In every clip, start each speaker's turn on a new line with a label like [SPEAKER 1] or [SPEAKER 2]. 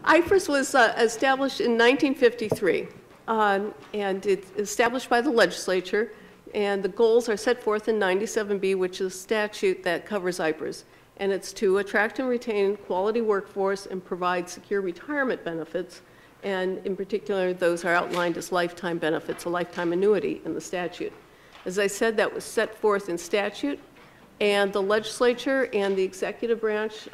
[SPEAKER 1] IPERS was established in 1953, and it's established by the legislature, and the goals are set forth in 97B, which is a statute that covers IPERS. And it's to attract and retain quality workforce and provide secure retirement benefits, and in particular, those are outlined as lifetime benefits, a lifetime annuity in the statute. As I said, that was set forth in statute, and the legislature and the executive branch,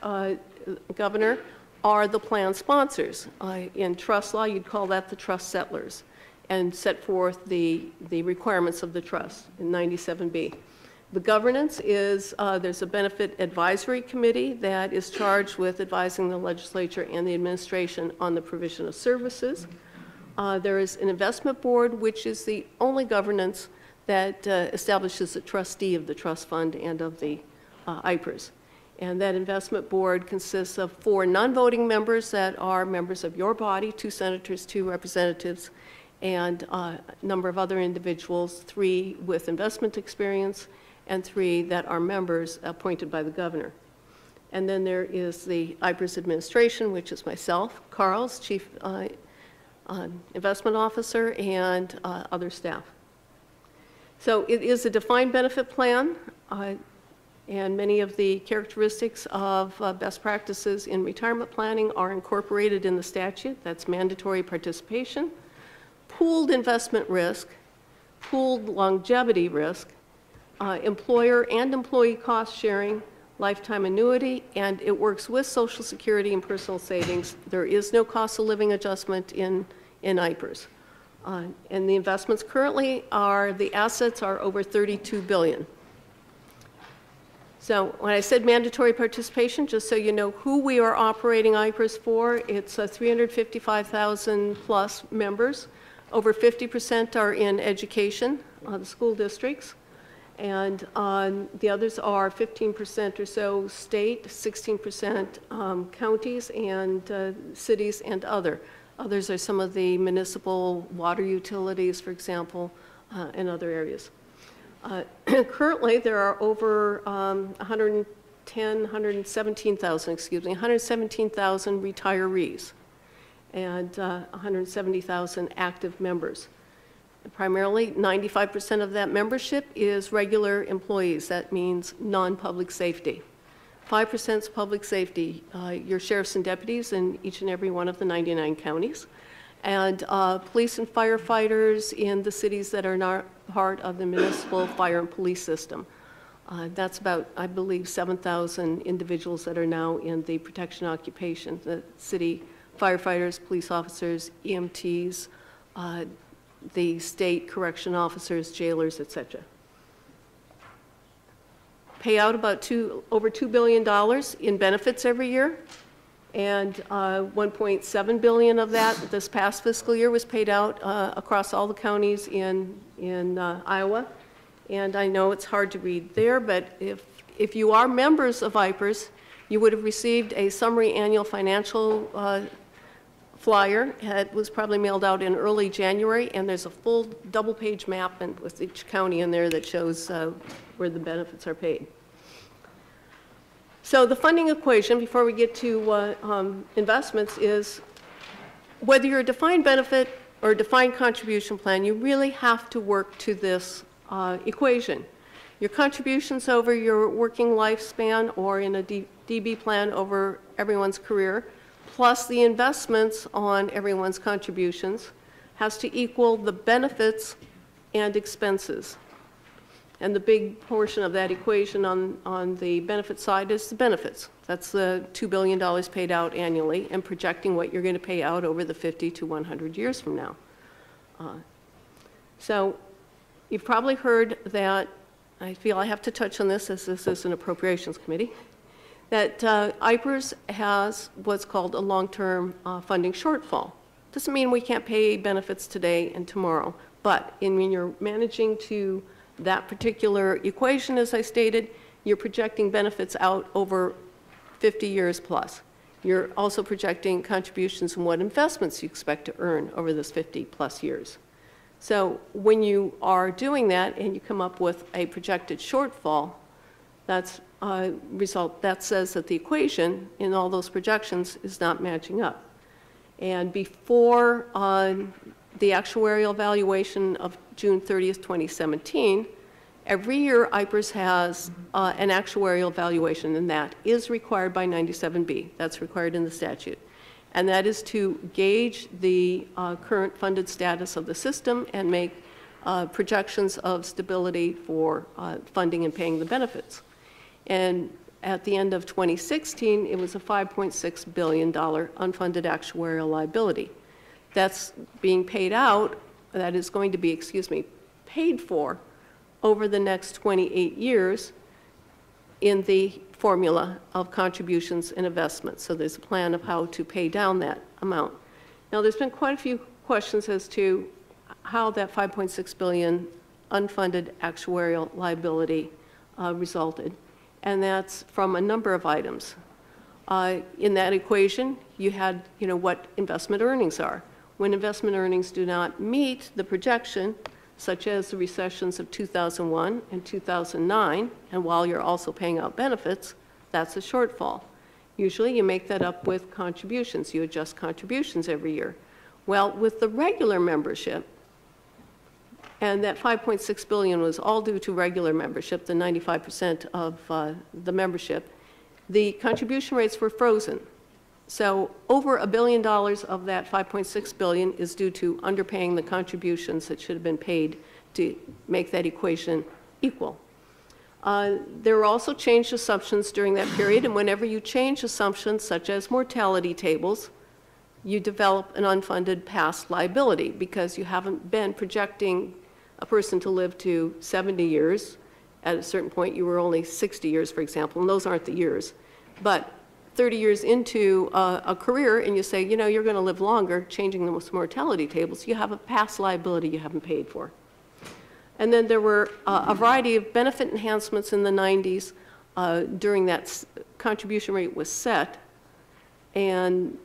[SPEAKER 1] governor, are the plan sponsors. In trust law, you'd call that the trust settlers, and set forth the requirements of the trust in 97B. The governance is, there's a benefit advisory committee that is charged with advising the legislature and the administration on the provision of services. There is an investment board, which is the only governance that establishes a trustee of the trust fund and of the IPERS. And that investment board consists of 4 non-voting members that are members of your body, 2 senators, 2 representatives, and a number of other individuals, 3 with investment experience, and 3 that are members appointed by the governor. And then there is the IPERS administration, which is myself, Carl's chief investment officer, and other staff. So it is a defined benefit plan, and many of the characteristics of best practices in retirement planning are incorporated in the statute. That's mandatory participation, pooled investment risk, pooled longevity risk, employer and employee cost sharing, lifetime annuity, and it works with Social Security and personal savings. There is no cost of living adjustment in IPERS. And the investments currently are, the assets are over $32 billion. So when I said mandatory participation, just so you know who we are operating IPERS for, it's 355,000 plus members. Over 50% are in education, the school districts. And the others are 15% or so state, 16% counties and cities and other. Others are some of the municipal water utilities, for example, and other areas. Currently, there are over 117,000 retirees and 170,000 active members. Primarily, 95% of that membership is regular employees. That means non-public safety. 5% is public safety, your sheriffs and deputies in each and every one of the 99 counties, and police and firefighters in the cities that are not part of the municipal fire and police system. That's about, I believe, 7,000 individuals that are now in the protection occupation, the city firefighters, police officers, EMTs, the state correction officers, jailers, etc. Pay out about over $2 billion in benefits every year, and $1.7 billion of that this past fiscal year was paid out across all the counties in Iowa. And I know it's hard to read there, but if you are members of IPERS, you would have received a summary annual financial flyer. It was probably mailed out in early January, and there's a full double-page map and with each county in there that shows where the benefits are paid. So the funding equation, before we get to investments, is whether you're a defined benefit or a defined contribution plan, you really have to work to this equation. Your contributions over your working lifespan or in a DB plan over everyone's career, plus the investments on everyone's contributions, has to equal the benefits and expenses. And the big portion of that equation on the benefit side is the benefits. That's the $2 billion paid out annually and projecting what you're going to pay out over the 50 to 100 years from now. So you've probably heard that, I feel I have to touch on this as this is an appropriations committee, that IPERS has what's called a long-term funding shortfall. Doesn't mean we can't pay benefits today and tomorrow, but when you're managing to that particular equation, as I stated, you're projecting benefits out over 50 years plus. You're also projecting contributions and what investments you expect to earn over those 50 plus years. So when you are doing that and you come up with a projected shortfall, that's a result that says that the equation in all those projections is not matching up. And before the actuarial valuation of June 30th, 2017, every year IPERS has an actuarial valuation, and that is required by 97B. That's required in the statute. And that is to gauge the current funded status of the system and make projections of stability for funding and paying the benefits. And at the end of 2016, it was a $5.6 billion unfunded actuarial liability. That's being paid out, that is going to be, paid for over the next 28 years in the formula of contributions and investments. So there's a plan of how to pay down that amount. Now, there's been quite a few questions as to how that $5.6 billion unfunded actuarial liability resulted. And that's from a number of items. In that equation, you had, what investment earnings are. When investment earnings do not meet the projection, such as the recessions of 2001 and 2009, and while you're also paying out benefits, that's a shortfall. Usually you make that up with contributions. You adjust contributions every year. Well, with the regular membership, and that $5.6 billion was all due to regular membership, the 95% of the membership, the contribution rates were frozen. So over $1 billion of that $5.6 billion is due to underpaying the contributions that should have been paid to make that equation equal. There were also changed assumptions during that period, and whenever you change assumptions such as mortality tables, you develop an unfunded past liability because you haven't been projecting a person to live to 70 years. At a certain point, you were only 60 years, for example, and those aren't the years. But 30 years into a career, and you say, you're going to live longer, changing the mortality tables, you have a past liability you haven't paid for. And then there were a variety of benefit enhancements in the 90s during that contribution rate was set, and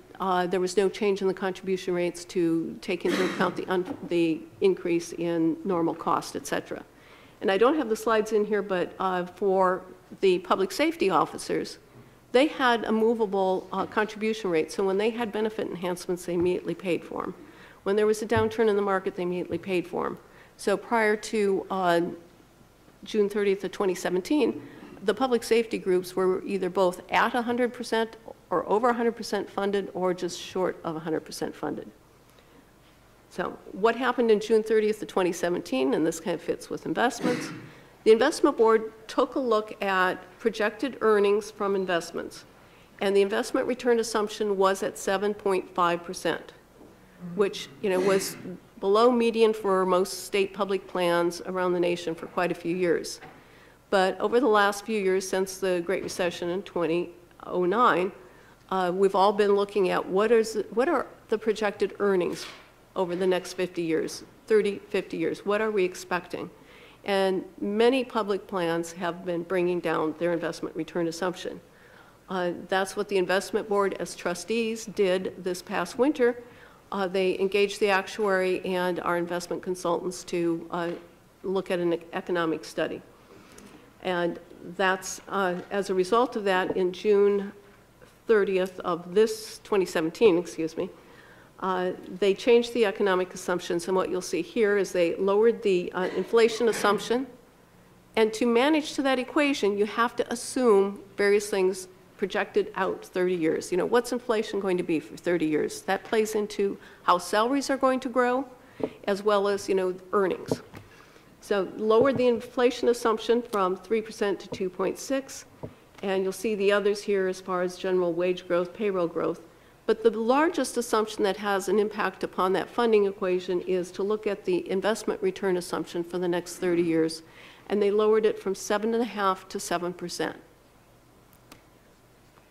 [SPEAKER 1] there was no change in the contribution rates to take into account the increase in normal cost, et cetera. And I don't have the slides in here, but for the public safety officers, they had a movable contribution rate. So when they had benefit enhancements, they immediately paid for them. When there was a downturn in the market, they immediately paid for them. So prior to June 30th of 2017, the public safety groups were either both at 100% or over 100% funded or just short of 100% funded. So what happened in June 30th of 2017, and this kind of fits with investments, the investment board took a look at projected earnings from investments, and the investment return assumption was at 7.5%, which was below median for most state public plans around the nation for quite a few years. But over the last few years, since the Great Recession in 2009, we've all been looking at what are the projected earnings over the next 50 years, 30, 50 years. What are we expecting? And many public plans have been bringing down their investment return assumption. That's what the investment board as trustees did this past winter. They engaged the actuary and our investment consultants to look at an economic study. And that's, as a result of that, in June 30th of this 2017, they changed the economic assumptions, and what you'll see here is they lowered the inflation assumption. And to manage to that equation, you have to assume various things projected out 30 years. What's inflation going to be for 30 years? That plays into how salaries are going to grow, as well as, earnings. So lowered the inflation assumption from 3% to 2.6, and you'll see the others here as far as general wage growth, payroll growth. But the largest assumption that has an impact upon that funding equation is to look at the investment return assumption for the next 30 years, and they lowered it from 7.5% to 7%.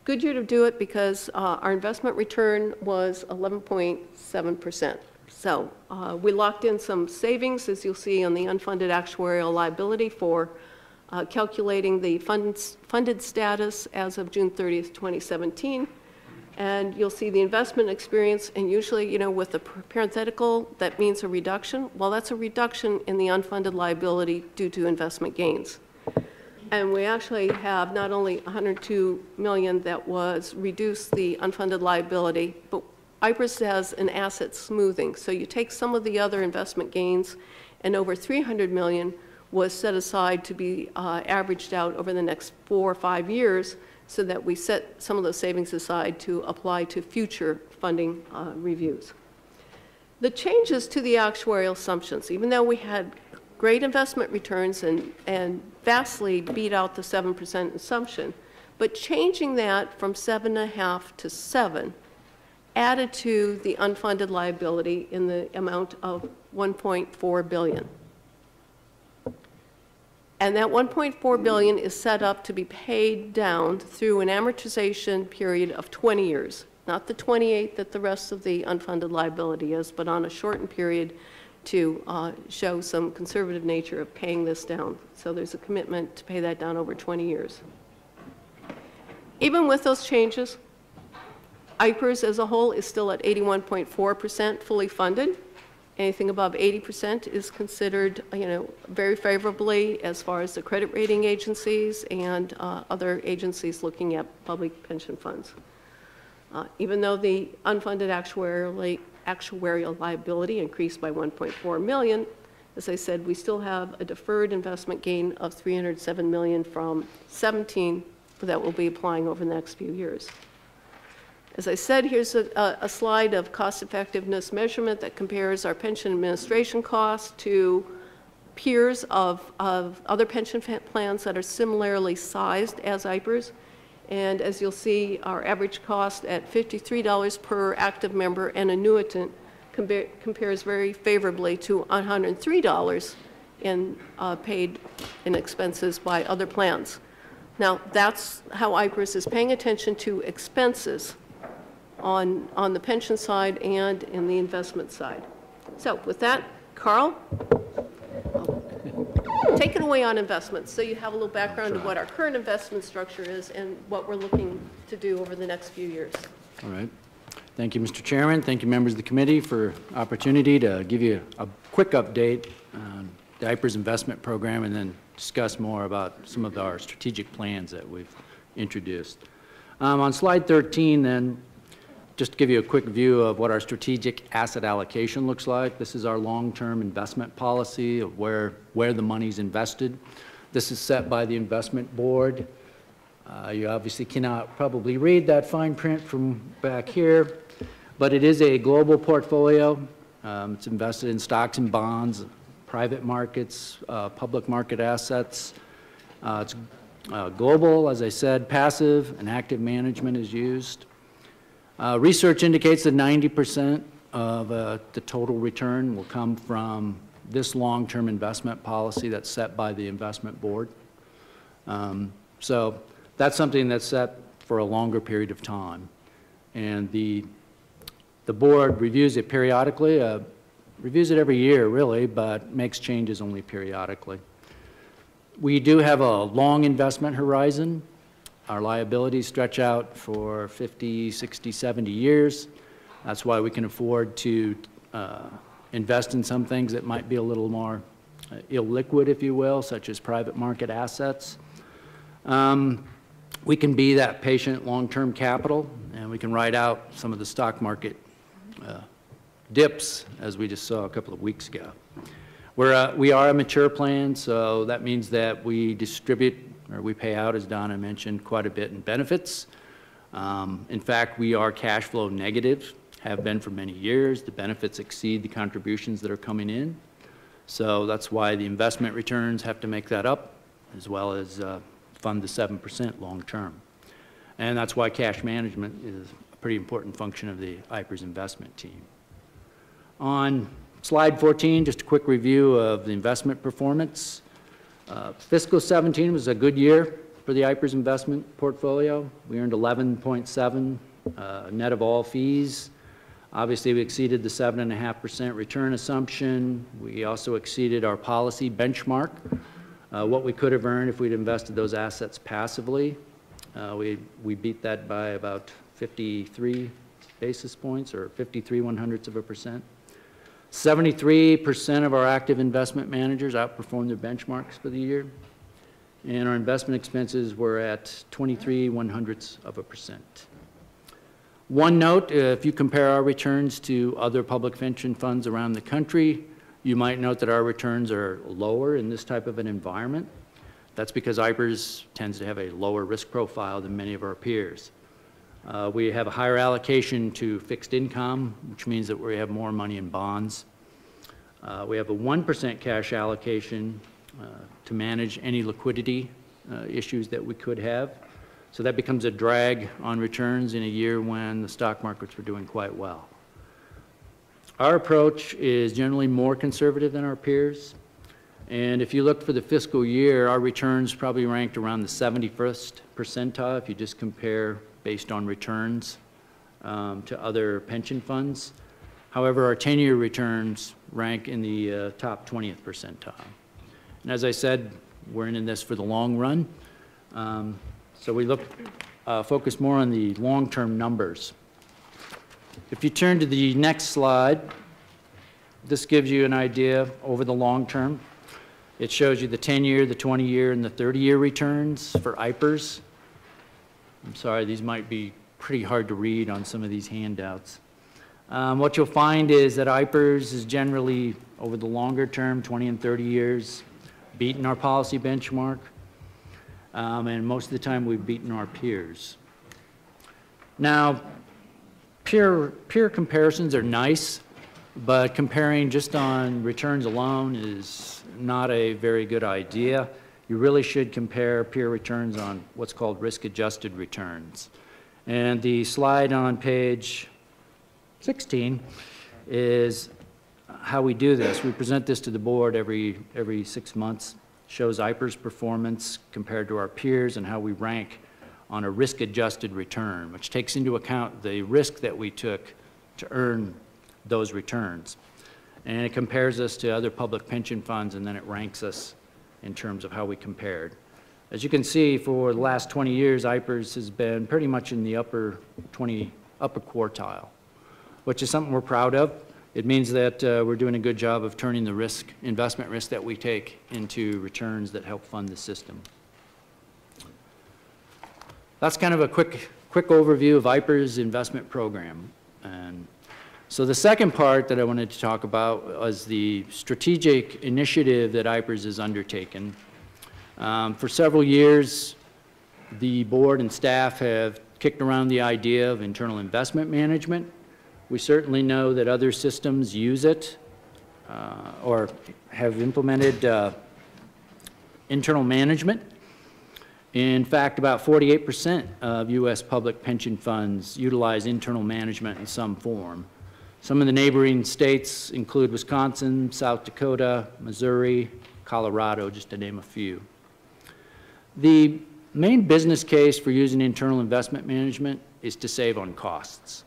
[SPEAKER 1] Good year to do it because our investment return was 11.7%. So we locked in some savings, as you'll see on the unfunded actuarial liability for calculating the funded status as of June 30th, 2017. And you'll see the investment experience, and usually, with a parenthetical, that means a reduction. Well, that's a reduction in the unfunded liability due to investment gains. And we actually have not only $102 million that was reduced the unfunded liability, but IPERS has an asset smoothing. So you take some of the other investment gains, and over $300 million was set aside to be averaged out over the next 4 or 5 years, so that we set some of those savings aside to apply to future funding reviews. The changes to the actuarial assumptions, even though we had great investment returns and vastly beat out the 7% assumption, but changing that from 7.5 to 7 added to the unfunded liability in the amount of $1.4 billion. And that $1.4 billion is set up to be paid down through an amortization period of 20 years, not the 28 that the rest of the unfunded liability is, but on a shortened period to show some conservative nature of paying this down. So there's a commitment to pay that down over 20 years. Even with those changes, IPERS as a whole is still at 81.4% fully funded. Anything above 80% is considered, very favorably as far as the credit rating agencies and other agencies looking at public pension funds. Even though the unfunded actuarial liability increased by $1.4 million, as I said, we still have a deferred investment gain of $307 million from 17 that we'll be applying over the next few years. As I said, here's a slide of cost effectiveness measurement that compares our pension administration costs to peers of other pension plans that are similarly sized as IPERS. And as you'll see, our average cost at $53 per active member and annuitant compares very favorably to $103 in paid in expenses by other plans. Now, that's how IPERS is paying attention to expenses on the pension side and in the investment side. So with that, Carl, take it away on investments so you have a little background of what our current investment structure is and what we're looking to do over the next few years.
[SPEAKER 2] All right. Thank you, Mr. Chairman. Thank you, members of the committee, for the opportunity to give you a quick update on the IPERS investment program and then discuss more about some of our strategic plans that we've introduced. On slide 13, then, just to give you a quick view of what our strategic asset allocation looks like. This is our long-term investment policy of where the money's invested. This is set by the investment board. You obviously cannot probably read that fine print from back here, but it is a global portfolio. It's invested in stocks and bonds, private markets, public market assets. It's global, as I said, passive and active management is used. Research indicates that 90% of the total return will come from this long-term investment policy that's set by the investment board. So that's something that's set for a longer period of time. And the board reviews it periodically, reviews it every year really, but makes changes only periodically. We do have a long investment horizon. Our liabilities stretch out for 50, 60, 70 years. That's why we can afford to invest in some things that might be a little more illiquid, if you will, such as private market assets. We can be that patient long-term capital, and we can ride out some of the stock market dips, as we just saw a couple of weeks ago. We are a mature plan, so that means that we distribute, or we pay out, as Donna mentioned, quite a bit in benefits. In fact, we are cash flow negative, have been for many years. The benefits exceed the contributions that are coming in. So that's why the investment returns have to make that up, as well as fund the 7% long term. And that's why cash management is a pretty important function of the IPERS investment team. On slide 14, just a quick review of the investment performance. Fiscal 17 was a good year for the IPERS investment portfolio. We earned 11.7 net of all fees. Obviously, we exceeded the 7.5% return assumption. We also exceeded our policy benchmark, what we could have earned if we'd invested those assets passively. We beat that by about 53 basis points, or 53/100%. 73% of our active investment managers outperformed their benchmarks for the year, and our investment expenses were at 23/100%. One note, if you compare our returns to other public pension funds around the country, you might note that our returns are lower in this type of an environment. That's because IPERS tends to have a lower risk profile than many of our peers. We have a higher allocation to fixed income, which means that we have more money in bonds. We have a 1% cash allocation to manage any liquidity issues that we could have. So that becomes a drag on returns in a year when the stock markets were doing quite well. Our approach is generally more conservative than our peers. And if you look for the fiscal year, our returns probably ranked around the 71st percentile if you just compare based on returns to other pension funds. However, our 10-year returns rank in the top 20th percentile. And as I said, we're in this for the long run. So we focus more on the long-term numbers. If you turn to the next slide, this gives you an idea over the long term. It shows you the 10-year, the 20-year, and the 30-year returns for IPERS. I'm sorry, these might be pretty hard to read on some of these handouts. What you'll find is that IPERS is generally, over the longer term, 20 and 30 years, beaten our policy benchmark. And most of the time we've beaten our peers. Now, peer comparisons are nice, but comparing just on returns alone is not a very good idea. You really should compare peer returns on what's called risk-adjusted returns. And the slide on page 16 is how we do this. We present this to the board every 6 months. Shows IPERS performance compared to our peers and how we rank on a risk-adjusted return, which takes into account the risk that we took to earn those returns. And it compares us to other public pension funds, and then it ranks us in terms of how we compared. As you can see, for the last 20 years, IPERS has been pretty much in the upper quartile, which is something we're proud of. It means that we're doing a good job of turning the investment risk that we take into returns that help fund the system. That's kind of a quick overview of IPERS' investment program. And so the second part that I wanted to talk about was the strategic initiative that IPERS has undertaken. For several years, the board and staff have kicked around the idea of internal investment management. We certainly know that other systems use it or have implemented internal management. In fact, about 48% of U.S. public pension funds utilize internal management in some form. Some of the neighboring states include Wisconsin, South Dakota, Missouri, Colorado, just to name a few. The main business case for using internal investment management is to save on costs.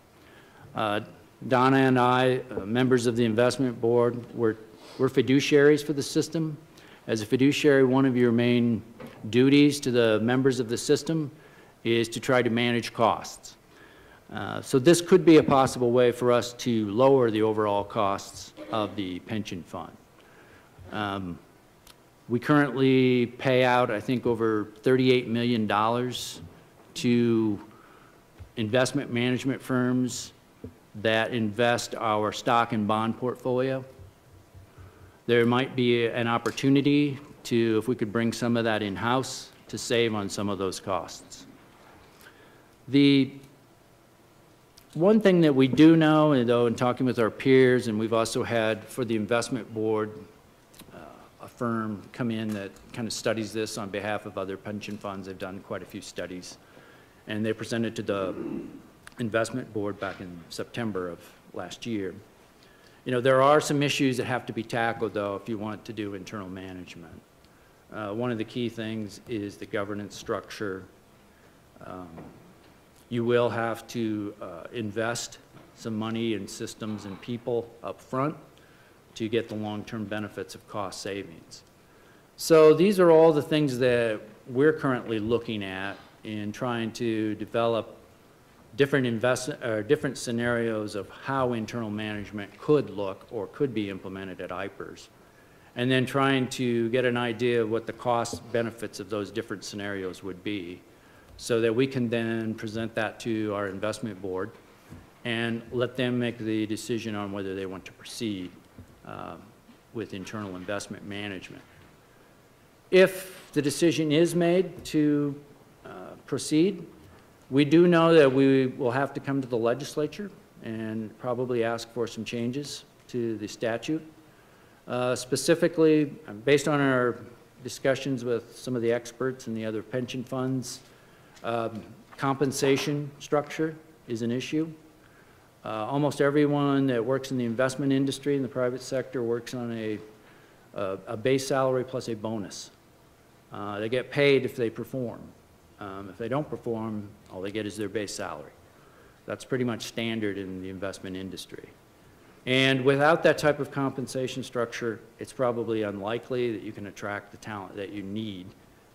[SPEAKER 2] Donna and I, members of the investment board, we're fiduciaries for the system. As a fiduciary, one of your main duties to the members of the system is to try to manage costs. So this could be a possible way for us to lower the overall costs of the pension fund. We currently pay out, I think, over $38 million to investment management firms that invest our stock and bond portfolio. There might be an opportunity to, if we could bring some of that in-house, to save on some of those costs. The one thing that we do know, and though in talking with our peers, and we've also had for the investment board, a firm come in that kind of studies this on behalf of other pension funds. They've done quite a few studies, and they presented to the investment board back in September of last year. You know, there are some issues that have to be tackled, though, if you want to do internal management. One of the key things is the governance structure. You will have to invest some money in systems and people up front to get the long-term benefits of cost savings. So these are all the things that we're currently looking at in trying to develop different scenarios of how internal management could look or could be implemented at IPERS, and then trying to get an idea of what the cost benefits of those different scenarios would be, so that we can then present that to our investment board and let them make the decision on whether they want to proceed with internal investment management. If the decision is made to proceed, we do know that we will have to come to the legislature and probably ask for some changes to the statute. Specifically, based on our discussions with some of the experts and the other pension funds, compensation structure is an issue. Almost everyone that works in the investment industry in the private sector works on a base salary plus a bonus. They get paid if they perform. If they don't perform, all they get is their base salary. That's pretty much standard in the investment industry. And without that type of compensation structure, it's probably unlikely that you can attract the talent that you need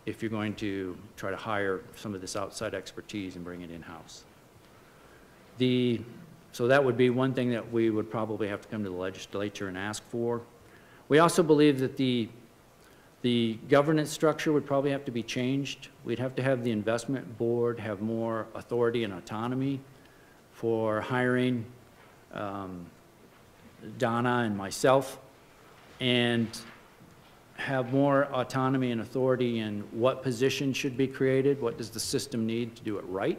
[SPEAKER 2] if you're going to try to hire some of this outside expertise and bring it in-house. So that would be one thing that we would probably have to come to the legislature and ask for. We also believe that the governance structure would probably have to be changed. We'd have to have the investment board have more authority and autonomy for hiring Donna and myself, and have more autonomy and authority in what position should be created, what does the system need to do it right,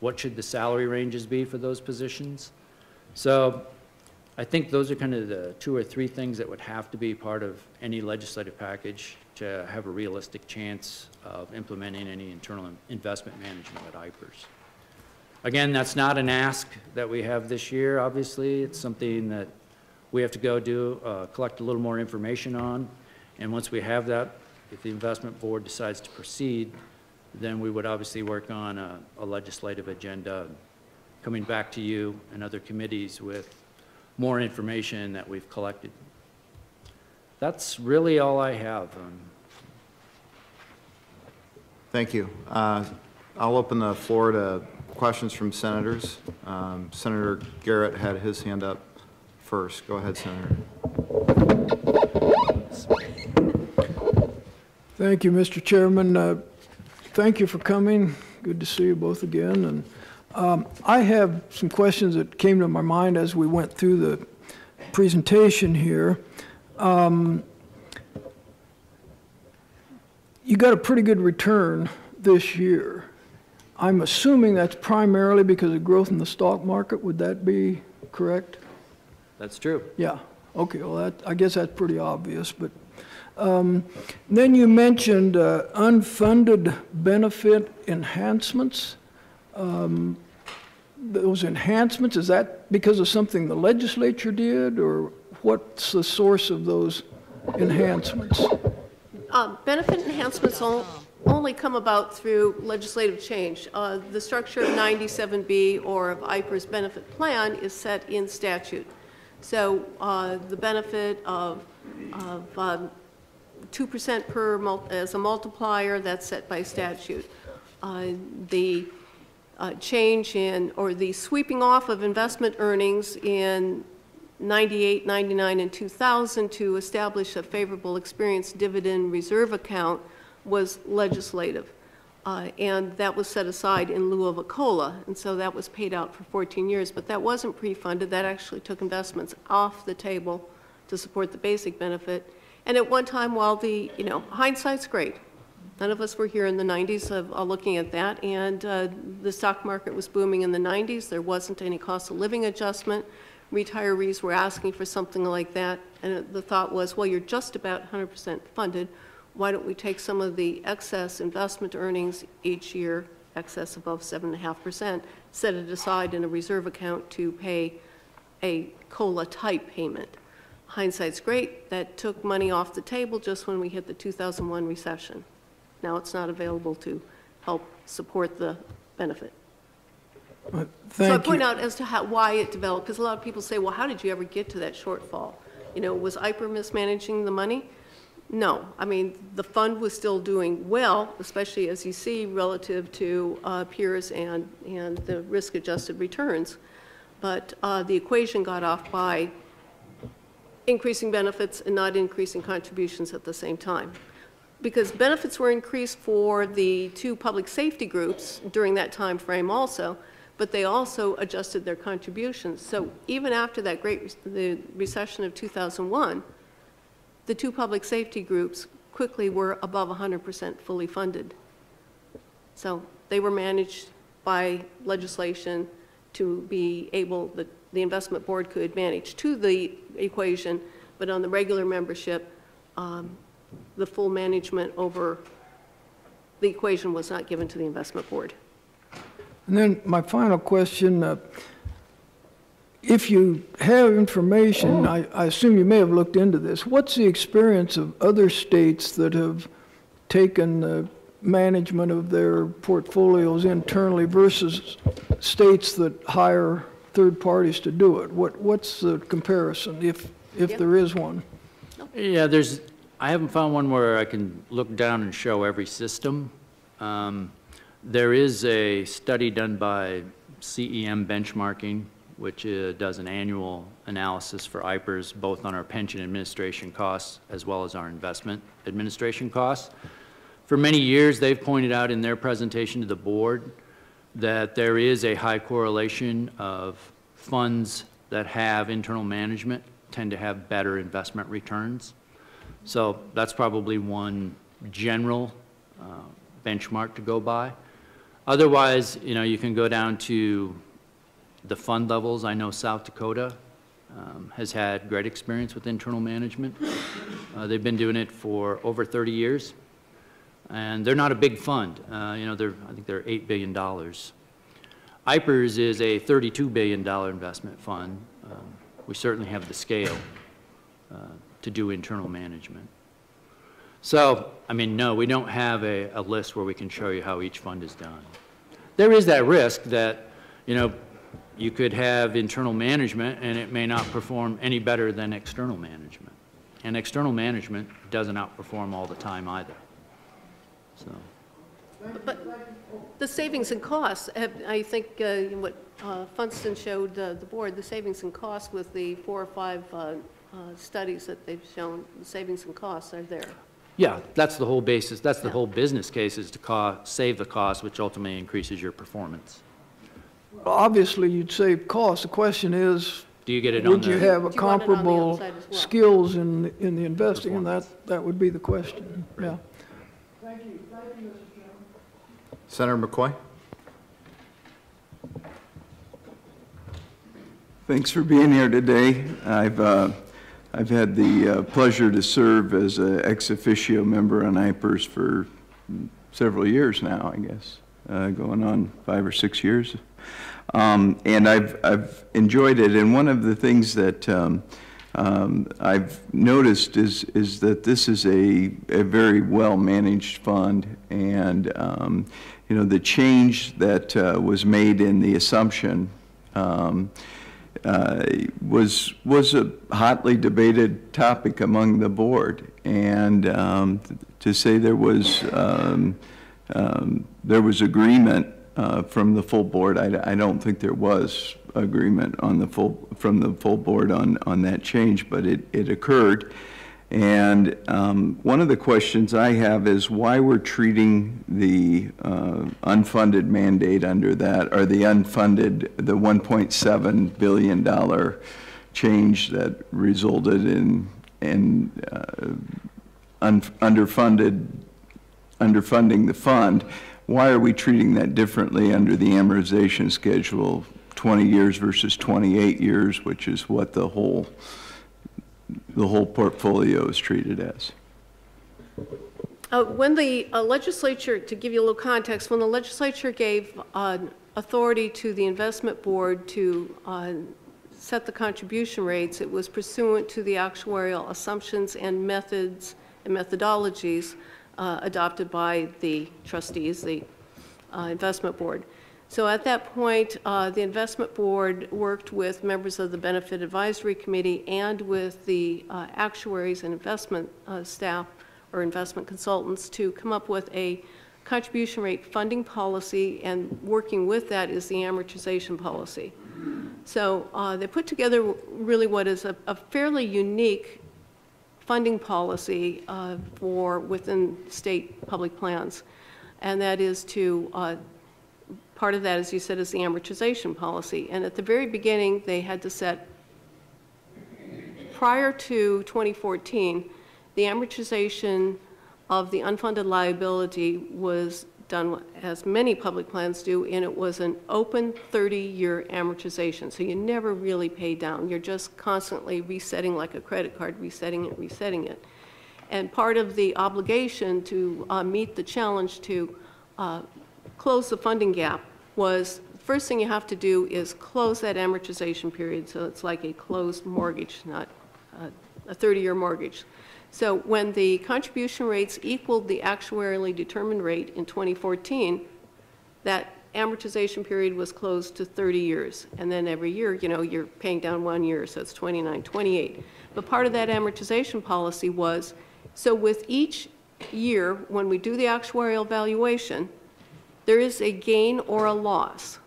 [SPEAKER 2] what should the salary ranges be for those positions. So I think those are kind of the 2 or 3 things that would have to be part of any legislative package to have a realistic chance of implementing any internal investment management at IPERS. Again, that's not an ask that we have this year, obviously. It's something that we have to go do, collect a little more information on. And once we have that, if the investment board decides to proceed, then we would obviously work on a legislative agenda, coming back to you and other committees with more information that we've collected. That's really all I have.
[SPEAKER 3] Thank you. I'll open the floor to questions from senators. Senator Garrett had his hand up first. Go ahead, Senator.
[SPEAKER 4] Thank you, Mr. Chairman. Thank you for coming. Good to see you both again. And I have some questions that came to my mind as we went through the presentation here. You got a pretty good return this year. I'm assuming that's primarily because of growth in the stock market. Would that be correct?
[SPEAKER 2] That's true.
[SPEAKER 4] Yeah. Okay. Well, I guess that's pretty obvious. But then you mentioned unfunded benefit enhancements. Those enhancements, is that because of something the legislature did, or what's the source of those enhancements?
[SPEAKER 1] Benefit enhancements only come about through legislative change. The structure of 97B or of IPERS benefit plan is set in statute. So the benefit of 2% as a multiplier, that's set by statute. The change in, or the sweeping off of investment earnings in 98, 99, and 2000 to establish a favorable experience dividend reserve account was legislative. And that was set aside in lieu of a COLA, and so that was paid out for 14 years. But that wasn't pre-funded. That actually took investments off the table to support the basic benefit. And at one time, while the, hindsight's great. None of us were here in the 90s looking at that, and the stock market was booming in the 90s. There wasn't any cost of living adjustment. Retirees were asking for something like that, and the thought was, well, you're just about 100% funded. Why don't we take some of the excess investment earnings each year, excess above 7.5%, set it aside in a reserve account to pay a COLA-type payment. Hindsight's great. That took money off the table just when we hit the 2001 recession. Now it's not available to help support the benefit. So I point out as to why it developed, because a lot of people say, well, how did you ever get to that shortfall? Was IPER mismanaging the money? No. I mean, the fund was still doing well, especially as you see relative to peers and the risk-adjusted returns. But the equation got off by increasing benefits and not increasing contributions at the same time. Because benefits were increased for the 2 public safety groups during that time frame also, but they also adjusted their contributions. So even after that the recession of 2001, the two public safety groups quickly were above 100% fully funded. So they were managed by legislation to be able, the investment board could manage to the equation, but on the regular membership, the full management over the equation was not given to the investment board.
[SPEAKER 4] And then my final question, if you have information, I assume you may have looked into this, what's the experience of other states that have taken the management of their portfolios internally versus states that hire third parties to do it? What's the comparison, if there is one?
[SPEAKER 2] Yeah, I haven't found one where I can look down and show every system. There is a study done by CEM Benchmarking, which does an annual analysis for IPERS, both on our pension administration costs as well as our investment administration costs. For many years, they've pointed out in their presentation to the board that there is a high correlation of funds that have internal management tend to have better investment returns. So that's probably one general benchmark to go by. Otherwise, you know, you can go down to the fund levels. I know South Dakota has had great experience with internal management. They've been doing it for over 30 years. And they're not a big fund. You know, I think they're $8 billion. IPERS is a $32 billion investment fund. We certainly have the scale to do internal management. So, I mean, no, we don't have a list where we can show you how each fund is done. There is that risk that, you know, you could have internal management and it may not perform any better than external management. And external management doesn't outperform all the time either. So.
[SPEAKER 1] But the savings and costs, I think what Funston showed the board, the savings and costs with the 4 or 5 studies that they've shown, the savings and costs are there.
[SPEAKER 2] Yeah, that's the whole basis. That's the whole business case, is to save the cost, which ultimately increases your performance.
[SPEAKER 4] Obviously, you'd save costs. The question is,
[SPEAKER 2] do you get it on
[SPEAKER 4] would you have a
[SPEAKER 1] Do you want it on the
[SPEAKER 4] comparable
[SPEAKER 1] outside as well?
[SPEAKER 4] skills in the investing? And that would be the question. Yeah.
[SPEAKER 3] Thank you, Mr. Chairman. Senator McCoy.
[SPEAKER 5] Thanks for being here today. I've had the pleasure to serve as an ex officio member on IPERS for several years now, I guess, going on 5 or 6 years. And I've enjoyed it. And one of the things that I've noticed is that this is a very well-managed fund, and you know, the change that was made in the assumption was a hotly debated topic among the board, and to say there was agreement from the full board, I don't think there was agreement on from the full board on that change, but it occurred. And one of the questions I have is why we're treating the unfunded mandate under that, or the unfunded, the $1.7 billion change that resulted in underfunding the fund. Why are we treating that differently under the amortization schedule, 20 years versus 28 years, which is what the whole portfolio is treated as?
[SPEAKER 1] When the legislature, to give you a little context, when the legislature gave authority to the investment board to set the contribution rates, it was pursuant to the actuarial assumptions and methods and methodologies adopted by the trustees, the investment board. So at that point, the investment board worked with members of the Benefit Advisory Committee and with the actuaries and investment staff or investment consultants to come up with a contribution rate funding policy, and working with that is the amortization policy. So they put together really what is a fairly unique funding policy for within state public plans, and that is to part of that, as you said, is the amortization policy. And at the very beginning, they had to set, prior to 2014, the amortization of the unfunded liability was done as many public plans do, and it was an open 30-year amortization. So you never really pay down. You're just constantly resetting like a credit card, resetting it. And part of the obligation to meet the challenge to close the funding gap was, the first thing you have to do is close that amortization period, so it's like a closed mortgage, not a 30-year mortgage. So when the contribution rates equaled the actuarially determined rate in 2014, that amortization period was closed to 30 years. And then every year, you know, you're paying down 1 year, so it's 29, 28. But part of that amortization policy was, so with each year, when we do the actuarial valuation, there is a gain or a loss.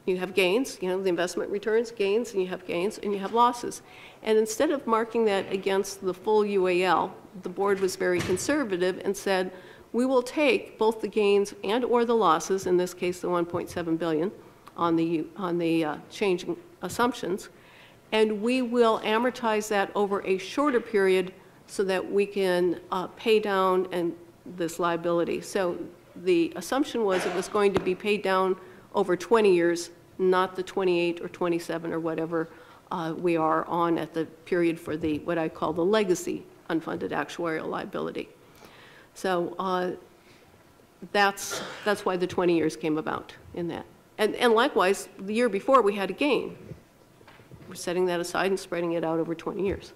[SPEAKER 1] You have gains, you know, the investment returns, gains, and you have gains, and you have losses. And instead of marking that against the full UAL, the board was very conservative and said, we will take both the gains and or the losses, in this case the 1.7 billion on the changing assumptions, and we will amortize that over a shorter period so that we can pay down this liability. So the assumption was it was going to be paid down over 20 years, not the 28 or 27 or whatever we are on at the period for the, what I call the legacy unfunded actuarial liability. So that's why the 20 years came about in that. And likewise, the year before we had a gain. We're setting that aside and spreading it out over 20 years.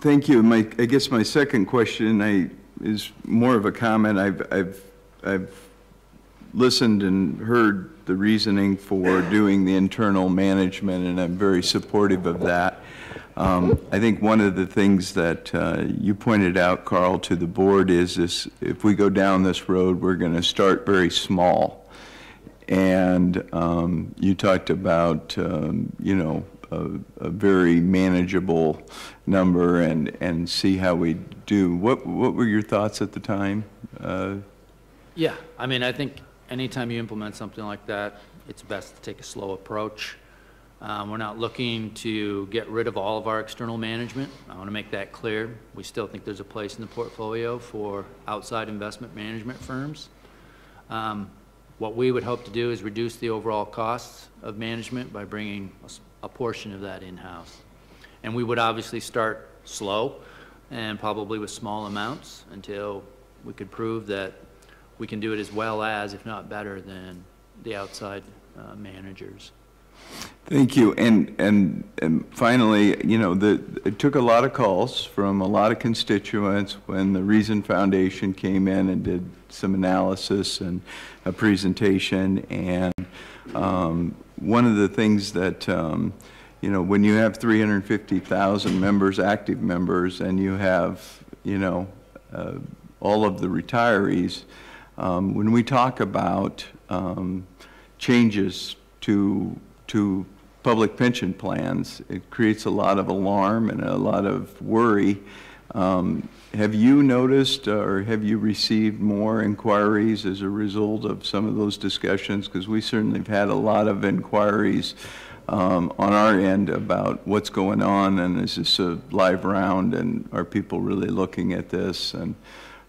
[SPEAKER 5] Thank you. I guess my second question is more of a comment. I've listened and heard the reasoning for doing the internal management, and I'm very supportive of that. I think one of the things that you pointed out, Carl, to the board is if we go down this road, we're going to start very small. And you talked about, you know, a very manageable number and see how we do. What were your thoughts at the time?
[SPEAKER 2] Yeah, I mean, I think anytime you implement something like that, it's best to take a slow approach. We're not looking to get rid of all of our external management. I want to make that clear. We still think there's a place in the portfolio for outside investment management firms. What we would hope to do is reduce the overall costs of management by bringing a portion of that in-house. And we would obviously start slow and probably with small amounts until we could prove that we can do it as well as, if not better than, the outside managers.
[SPEAKER 5] Thank you. And finally, you know, it took a lot of calls from a lot of constituents when the Reason Foundation came in and did some analysis and a presentation. And one of the things that, you know, when you have 350,000 members, active members, and you have, you know, all of the retirees, when we talk about changes to public pension plans, it creates a lot of alarm and a lot of worry. Have you noticed or have you received more inquiries as a result of some of those discussions? Because we certainly have had a lot of inquiries on our end about what's going on, and is this a live round, and are people really looking at this? And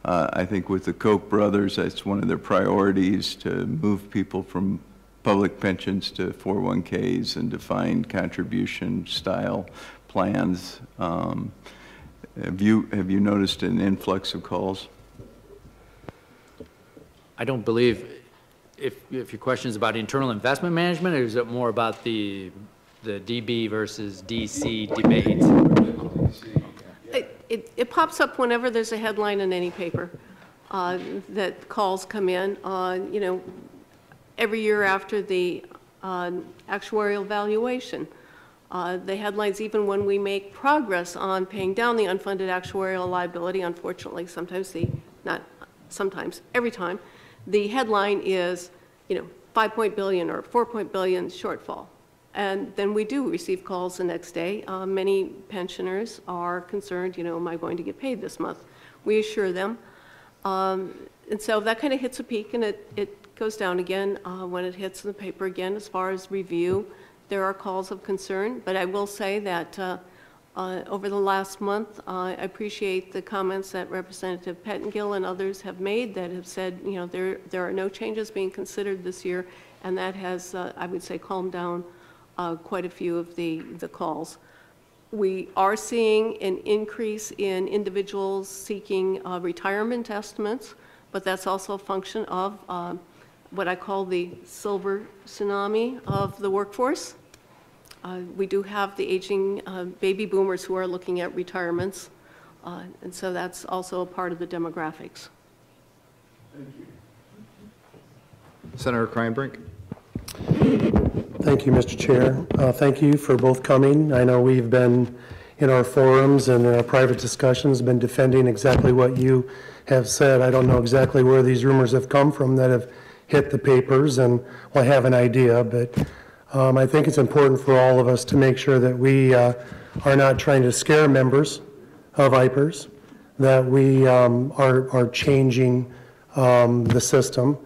[SPEAKER 5] I think with the Koch brothers, that's one of their priorities, to move people from public pensions to 401ks and defined contribution style plans. Have you noticed an influx of calls?
[SPEAKER 2] I don't believe, if your question is about internal investment management, or is it more about the DB versus DC debate?
[SPEAKER 1] It pops up whenever there's a headline in any paper that calls come in. You know, every year after the actuarial valuation, the headlines, even when we make progress on paying down the unfunded actuarial liability, unfortunately, every time, the headline is, you know, 5 billion or 4 billion shortfall. And then we do receive calls the next day. Many pensioners are concerned, you know, am I going to get paid this month? We assure them And so that kind of hits a peak, and it goes down again when it hits the paper again. As far as review, there are calls of concern, but I will say that over the last month, I appreciate the comments that Representative Pettengill and others have made that have said, you know, there are no changes being considered this year, and that has, I would say, calmed down quite a few of the calls. We are seeing an increase in individuals seeking retirement estimates, but that's also a function of what I call the silver tsunami of the workforce. We do have the aging baby boomers who are looking at retirements, and so that's also a part of the demographics.
[SPEAKER 3] Thank you. Senator Kreinbrink.
[SPEAKER 6] Thank you, Mr. Chair. Thank you for both coming. I know we've been in our forums and in our private discussions been defending exactly what you have said. I don't know exactly where these rumors have come from that have hit the papers, and well, I have an idea, but I think it's important for all of us to make sure that we are not trying to scare members of IPERS, that we are changing the system,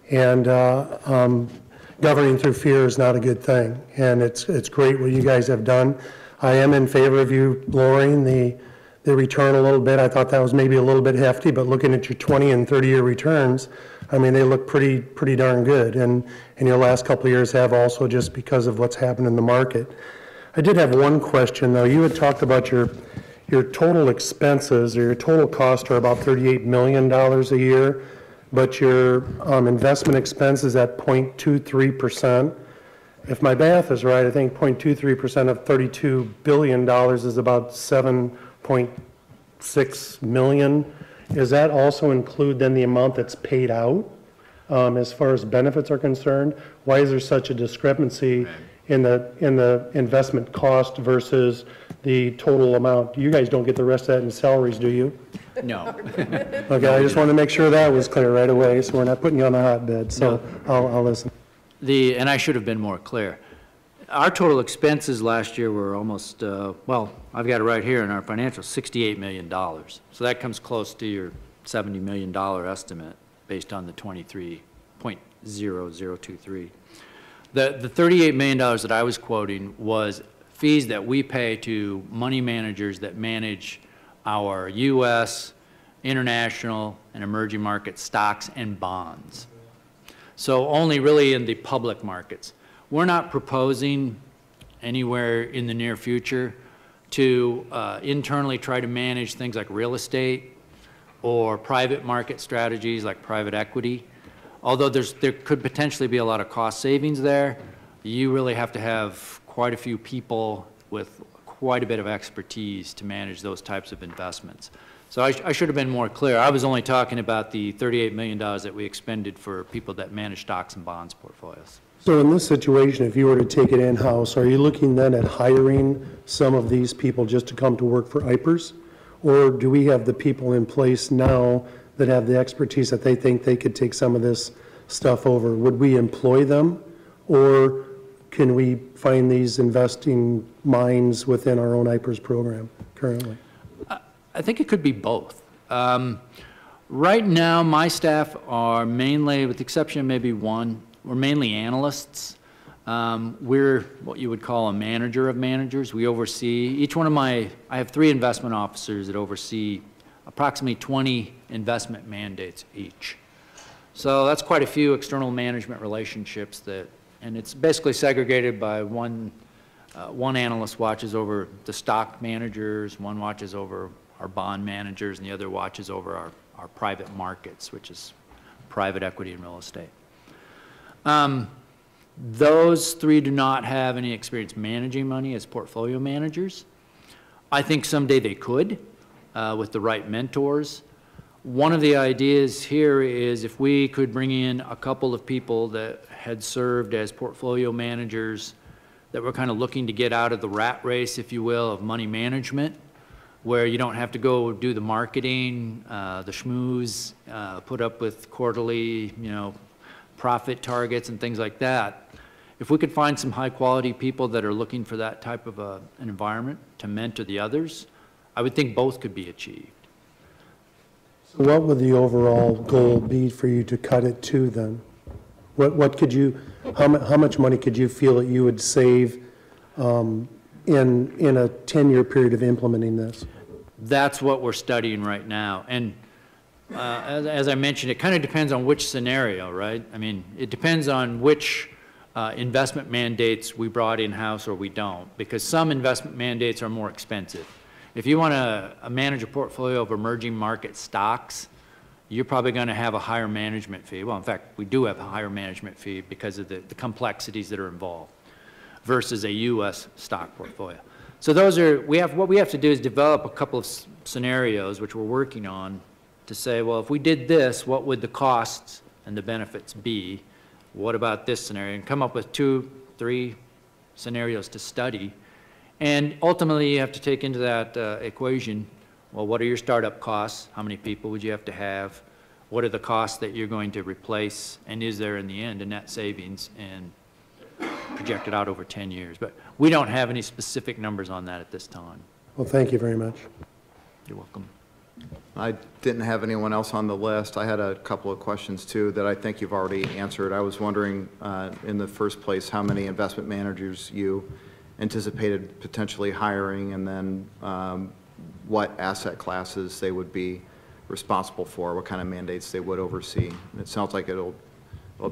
[SPEAKER 6] and governing through fear is not a good thing. And it's great what you guys have done. I am in favor of you lowering the return a little bit. I thought that was maybe a little bit hefty, but looking at your 20 and 30-year returns, I mean, they look pretty darn good. And your last couple of years have also, just because of what's happened in the market. I did have one question, though. You had talked about your total expenses, or your total costs are about $38 million a year, but your investment expense is at 0.23%. If my math is right, I think 0.23% of $32 billion is about $7.6 million. Does that also include then the amount that's paid out as far as benefits are concerned? Why is there such a discrepancy in the investment cost versus the total amount? You guys don't get the rest of that in salaries, do you?
[SPEAKER 2] No.
[SPEAKER 6] Okay, I just want to make sure that was clear right away, so we're not putting you on the hotbed. So no. I'll listen. And
[SPEAKER 2] I should have been more clear. Our total expenses last year were almost, well, I've got it right here in our financials, $68 million. So that comes close to your $70 million estimate based on the 23.0023. The $38 million that I was quoting was fees that we pay to money managers that manage our U.S., international, and emerging market stocks and bonds. So only really in the public markets. We're not proposing anywhere in the near future to internally try to manage things like real estate or private market strategies like private equity. Although there could potentially be a lot of cost savings there, you really have to have quite a few people with quite a bit of expertise to manage those types of investments. So I should have been more clear. I was only talking about the $38 million that we expended for people that manage stocks and bonds portfolios.
[SPEAKER 6] So in this situation, if you were to take it in-house, are you looking then at hiring some of these people just to come to work for IPERS? Or do we have the people in place now that have the expertise that they think they could take some of this stuff over? Would we employ them, or can we find these investing minds within our own IPERS program currently?
[SPEAKER 2] I think it could be both. Right now, my staff are mainly, with the exception of maybe one, we're mainly analysts. We're what you would call a manager of managers. We oversee, each one of I have 3 investment officers that oversee approximately 20 investment mandates each. So that's quite a few external management relationships and it's basically segregated by one analyst watches over the stock managers, one watches over our bond managers, and the other watches over our private markets, which is private equity and real estate. Those 3 do not have any experience managing money as portfolio managers. I think someday they could with the right mentors. One of the ideas here is if we could bring in a couple of people that had served as portfolio managers that were kind of looking to get out of the rat race, if you will, of money management, where you don't have to go do the marketing, the schmooze, put up with quarterly, profit targets and things like that. If we could find some high quality people that are looking for that type of an environment to mentor the others, I would think both could be achieved.
[SPEAKER 6] What would the overall goal be for you to cut it to then? What could you, how much money could you feel that you would save in a 10-year period of implementing this?
[SPEAKER 2] That's what we're studying right now. And as I mentioned, it kind of depends on which scenario, right? I mean, it depends on which investment mandates we brought in-house or we don't, because some investment mandates are more expensive. If you want to manage a portfolio of emerging market stocks, you're probably going to have a higher management fee. Well, in fact, we do have a higher management fee because of the complexities that are involved versus a U.S. stock portfolio. So those are, what we have to do is develop a couple of scenarios, which we're working on, to say, well, if we did this, what would the costs and the benefits be? What about this scenario? And come up with 2, 3 scenarios to study. And ultimately, you have to take into that equation, well, what are your startup costs? How many people would you have to have? What are the costs that you're going to replace? And is there, in the end, a net savings, and project it out over 10 years? But we don't have any specific numbers on that at this time.
[SPEAKER 6] Well, thank you very much.
[SPEAKER 2] You're welcome.
[SPEAKER 3] I didn't have anyone else on the list. I had a couple of questions, too, that I think you've already answered. I was wondering, in the first place, how many investment managers you anticipated potentially hiring, and then what asset classes they would be responsible for, what kind of mandates they would oversee. And it sounds like it'll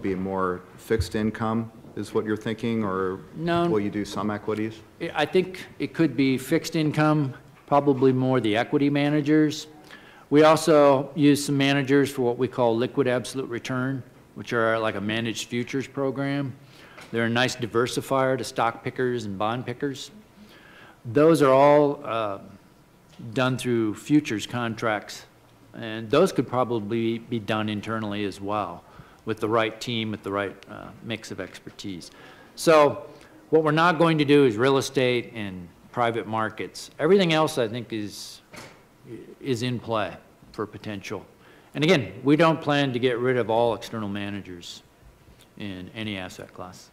[SPEAKER 3] be more fixed income is what you're thinking, or
[SPEAKER 2] No.
[SPEAKER 3] will you do some equities?
[SPEAKER 2] I think it could be fixed income, probably more the equity managers. We also use some managers for what we call liquid absolute return, which are like a managed futures program. They're a nice diversifier to stock pickers and bond pickers. Those are all done through futures contracts, and those could probably be done internally as well with the right team, with the right mix of expertise. So what we're not going to do is real estate and private markets. Everything else, I think, is in play for potential. And again, we don't plan to get rid of all external managers in any asset class.